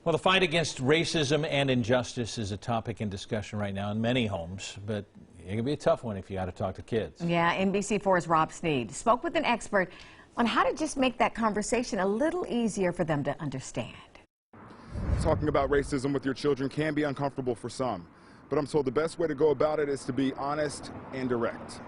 Well, the fight against racism and injustice is a topic in discussion right now in many homes, but it can be a tough one if you got to talk to kids. Yeah, NBC4's Rob Sneed spoke with an expert on how to just make that conversation a little easier for them to understand. Talking about racism with your children can be uncomfortable for some, but I'm told the best way to go about it is to be honest and direct.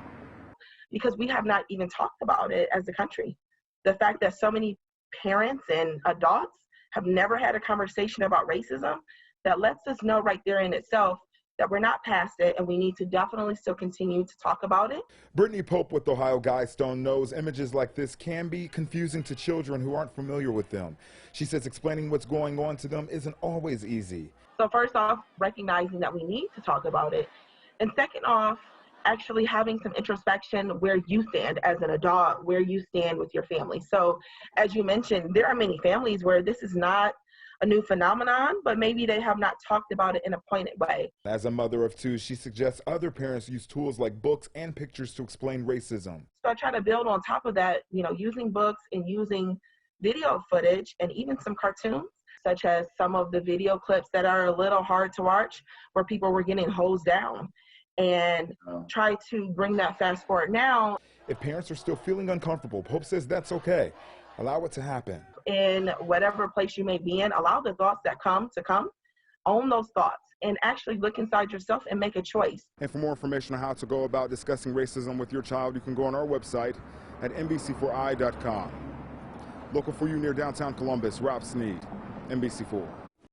Because we have not even talked about it as a country. The fact that so many parents and adults have never had a conversation about racism, that lets us know right there in itself that we're not past it and we need to definitely still continue to talk about it. Brittany Pope with Ohio Guidestone knows images like this can be confusing to children who aren't familiar with them. She says explaining what's going on to them isn't always easy. So first off, recognizing that we need to talk about it. And second off, actually having some introspection where you stand as an adult, where you stand with your family. So as you mentioned, there are many families where this is not a new phenomenon, but maybe they have not talked about it in a pointed way. As a mother of two, she suggests other parents use tools like books and pictures to explain racism. So I try to build on top of that, using books and using video footage and even some cartoons, such as some of the video clips that are a little hard to watch where people were getting hosed down, and try to bring that fast forward now. If parents are still feeling uncomfortable, Pope says that's okay. Allow it to happen. In whatever place you may be in, allow the thoughts that come to come, own those thoughts, and actually look inside yourself and make a choice. And for more information on how to go about discussing racism with your child, you can go on our website at NBC4i.com. Local for you near downtown Columbus, Rob Sneed, NBC4.